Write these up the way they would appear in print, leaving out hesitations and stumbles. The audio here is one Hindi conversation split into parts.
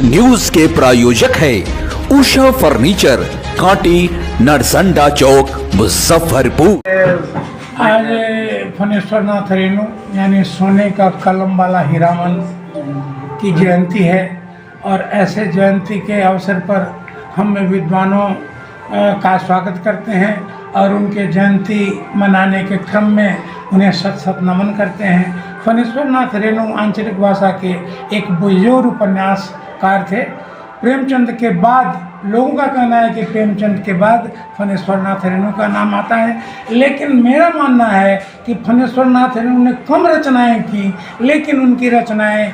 न्यूज के प्रायोजक है उषा फर्नीचर, कांटी, नरसंडा चौक, मुजफ्फरपुर। आज फणेश्वरनाथ रेणु यानी सोने का कलम वाला हीरामन की जयंती है और ऐसे जयंती के अवसर पर हम विद्वानों का स्वागत करते हैं और उनके जयंती मनाने के क्रम में उन्हें शत शत नमन करते हैं। फणेश्वरनाथ रेणु आंचलिक भाषा के एक बेजोड़ उपन्यासकार थे। प्रेमचंद के बाद लोगों का कहना है कि प्रेमचंद के बाद फणेश्वरनाथ रेणु का नाम आता है, लेकिन मेरा मानना है कि फणेश्वरनाथ रेणु ने कम रचनाएं की, लेकिन उनकी रचनाएं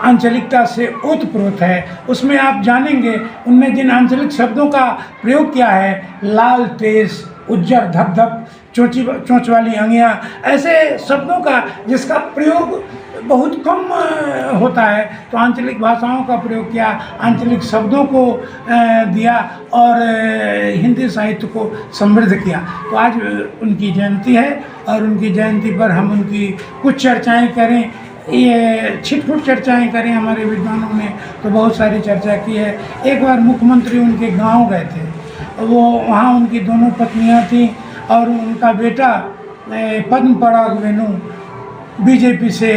आंचलिकता से ओतप्रोत है। उसमें आप जानेंगे उनने जिन आंचलिक शब्दों का प्रयोग किया है, लाल तेज, उज्जर धप-धप, चोंच वाली अंगियाँ, ऐसे शब्दों का जिसका प्रयोग बहुत कम होता है, तो आंचलिक भाषाओं का प्रयोग किया, आंचलिक शब्दों को दिया और हिंदी साहित्य को समृद्ध किया। तो आज उनकी जयंती है और उनकी जयंती पर हम उनकी कुछ चर्चाएं करें, ये छिटपुट चर्चाएं करें। हमारे विद्वानों ने तो बहुत सारी चर्चा की है। एक बार मुख्यमंत्री उनके गांव गए थे, वो वहाँ उनकी दोनों पत्नियाँ थीं और उनका बेटा पद्म पराग वेणु बीजेपी से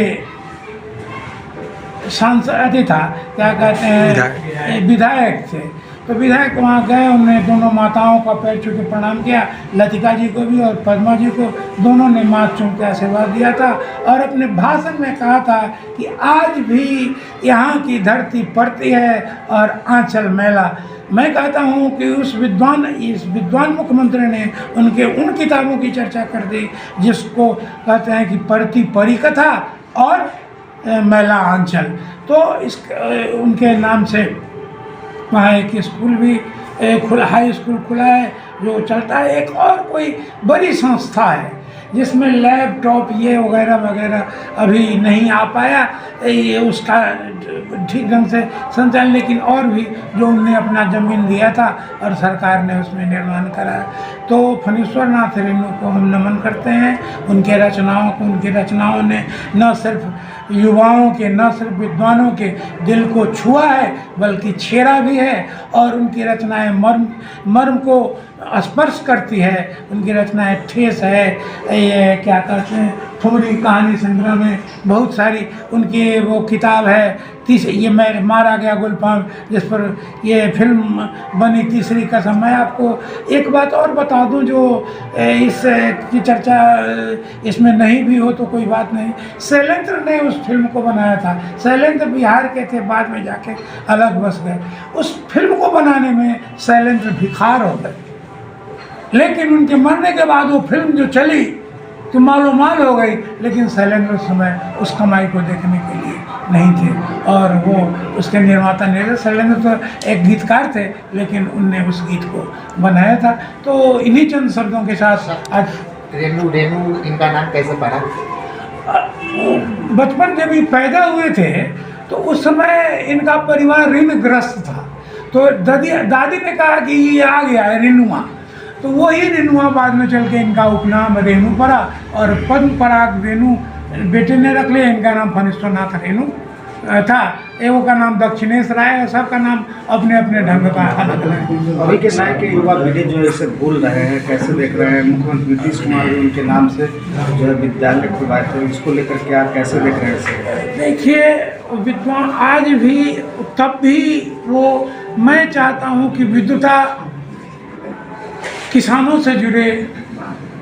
सांसद था, क्या कहते हैं, विधायक थे। तो विधायक वहाँ गए, उन्होंने दोनों माताओं का पैर छू के प्रणाम किया, लतिका जी को भी और पद्मा जी को, दोनों ने माथ चूम के आशीर्वाद दिया था और अपने भाषण में कहा था कि आज भी यहाँ की धरती पड़ती है और आंचल मैला। मैं कहता हूँ कि इस विद्वान मुख्यमंत्री ने उन किताबों की चर्चा कर दी जिसको कहते हैं कि पढ़ती परी कथा और मैला आंचल। तो उनके नाम से वहाँ एक स्कूल भी खुला, हाई स्कूल खुला है जो चलता है। एक और कोई बड़ी संस्था है जिसमें लैपटॉप ये वगैरह वगैरह अभी नहीं आ पाया, ये उसका ठीक ढंग से संचालन, लेकिन और भी जो उनने अपना ज़मीन दिया था और सरकार ने उसमें निर्माण कराया। तो फणेश्वरनाथ रेणु को हम नमन करते हैं, उनके रचनाओं को। उनकी रचनाओं ने न सिर्फ युवाओं के, न सिर्फ विद्वानों के दिल को छुआ है बल्कि छेड़ा भी है और उनकी रचनाएं मर्म को स्पर्श करती है। उनकी रचनाएं ठेस है, ये क्या कहते हैं, ठुमरी कहानी संग्रह में बहुत सारी उनकी वो किताब है ये मैं मारा गया गुलफाम, जिस पर ये फिल्म बनी तीसरी कसम। मैं आपको एक बात और बता दूं जो इस की चर्चा इसमें नहीं भी हो तो कोई बात नहीं, शैलेंद्र ने उस फिल्म को बनाया था। शैलेंद्र बिहार के थे, बाद में जाके अलग बस गए। उस फिल्म को बनाने में शैलेंद्र भिखार हो गए, लेकिन उनके मरने के बाद वो फिल्म जो चली तो मालो माल हो गई, लेकिन शैलेंद्र उस समय उस कमाई को देखने के लिए नहीं थे और वो उसके निर्माता निर्देशक। शैलेंद्र तो एक गीतकार थे, लेकिन उनने उस गीत को बनाया था। तो इन्हीं चंद शब्दों के साथ आज रेणु इनका नाम कैसे पड़ा? बचपन जब ये पैदा हुए थे तो उस समय इनका परिवार ऋणग्रस्त था, तो दादी ने कहा कि ये आ गया है रेणुआ, तो वही रेणुआ बाद में चल के इनका उपनाम रेणु पड़ा और पद्म पराग वेणु बेटे ने रख लिया। इनका नाम फणेश्वरनाथ रेणु था, एगो का नाम दक्षिणेश राय है, सबका नाम अपने अपने ढंग का अलग है। अभी के समय के युवा पीढ़ी जो इसे भूल रहे हैं, कैसे देख रहे हैं? मुख्यमंत्री नीतीश कुमार भी उनके नाम से जो है विद्यालय खुलवाए थे, इसको लेकर क्या कैसे देख रहे हैं इसे? देखिए, विद्वान आज भी, तब भी वो, मैं चाहता हूँ कि विद्वता किसानों से जुड़े,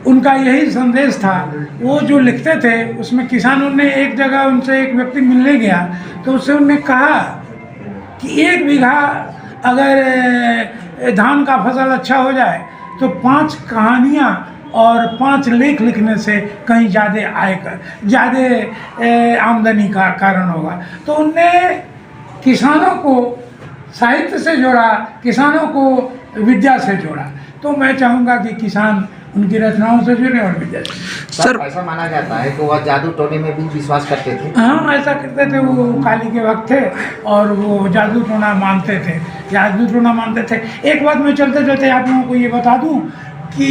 उनका यही संदेश था। वो जो लिखते थे उसमें किसानों ने, एक जगह उनसे एक व्यक्ति मिलने गया तो उससे उन्होंने कहा कि 1 बीघा अगर धान का फसल अच्छा हो जाए तो 5 कहानियाँ और 5 लेख लिखने से कहीं ज़्यादा आमदनी का कारण होगा। तो उनने किसानों को साहित्य से जोड़ा, किसानों को विद्या से जोड़ा। तो मैं चाहूँगा कि किसान उनकी रचनाओं से जुड़े और विद्या से। सर, ऐसा माना जाता है कि वह जादू टोने में भी विश्वास करते थे। हाँ, ऐसा करते थे। वो काली के वक्त थे और वो जादू टोना मानते थे। एक बात मैं चलते चलते आप लोगों को ये बता दूं कि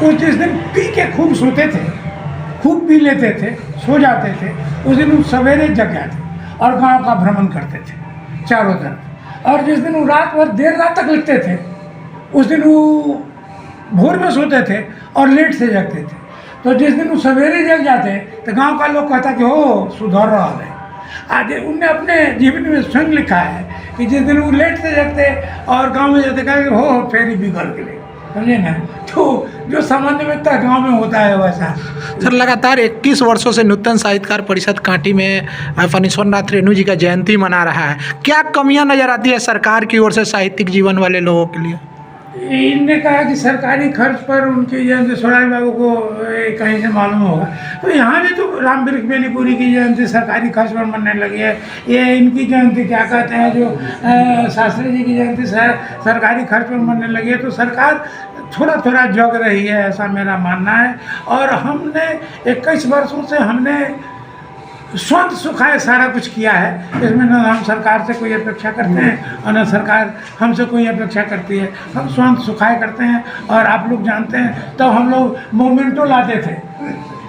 वो जिस दिन पी के खूब सोते थे, खूब पी लेते थे, सो जाते थे, उस दिन सवेरे जग जाते और गांव का भ्रमण करते थे। चारों तरफ। और जिस दिन वो रात भर देर रात तक लिखते थे, उस दिन वो भोर में सोते थे और लेट से जगते थे। तो जिस दिन वो सवेरे जग जाते तो गांव का लोग कहता कि हो सुधर रहा है। आज उनने अपने जीवन में स्वयं लिखा है कि जिस दिन वो लेट से जगते और गांव में जाते कहा कि हो फेरी बिगड़ के ले, समझे ना। तो जो सामान्य व्यक्ति गांव में होता है वैसा। सर, लगातार 21 वर्षों से नूतन साहित्यकार परिषद कांटी में फणीश्वर नाथ रेणु जी का जयंती मना रहा है। क्या कमियां नजर आती है सरकार की ओर से साहित्यिक जीवन वाले लोगों के लिए? इनने कहा कि सरकारी खर्च पर उनकी जयंती स्वराज बाबू को कहीं से मालूम होगा। तो यहाँ भी तो राम वृक्ष बेनीपुरी की जयंती सरकारी खर्च पर मनने लगी है। ये इनकी जयंती क्या कहते हैं जो शास्त्री जी की जयंती सरकारी खर्च पर मनने लगी है। तो सरकार थोड़ा थोड़ा जग रही है, ऐसा मेरा मानना है। और हमने 21 वर्षों से हमने स्वंत सुखाए सारा कुछ किया है। इसमें न हम सरकार से कोई अपेक्षा करते हैं और न सरकार हमसे कोई अपेक्षा करती है। हम स्वंत सुखाए करते हैं। और आप लोग जानते हैं तब हम लोग मोमेंटो लाते थे,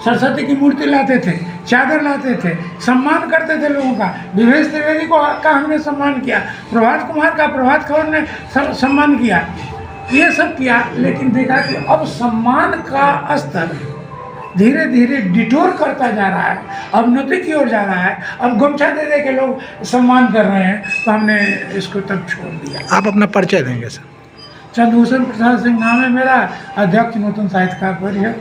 सरस्वती की मूर्ति लाते थे, चादर लाते थे, सम्मान करते थे लोगों का। विवेश त्रिवेदी का हमने सम्मान किया, प्रभात कुमार का प्रभात खबर ने सम्मान किया, ये सब किया। लेकिन देखा कि अब सम्मान का स्तर धीरे धीरे डिटोर करता जा रहा है, अवनति की ओर जा रहा है। अब गमछा दे दे के लोग सम्मान कर रहे हैं, तो हमने इसको तब छोड़ दिया। आप अपना परिचय देंगे सर? चंद्रभूषण प्रसाद सिंह नाम है मेरा, अध्यक्ष नूतन साहित्यकार परिषद।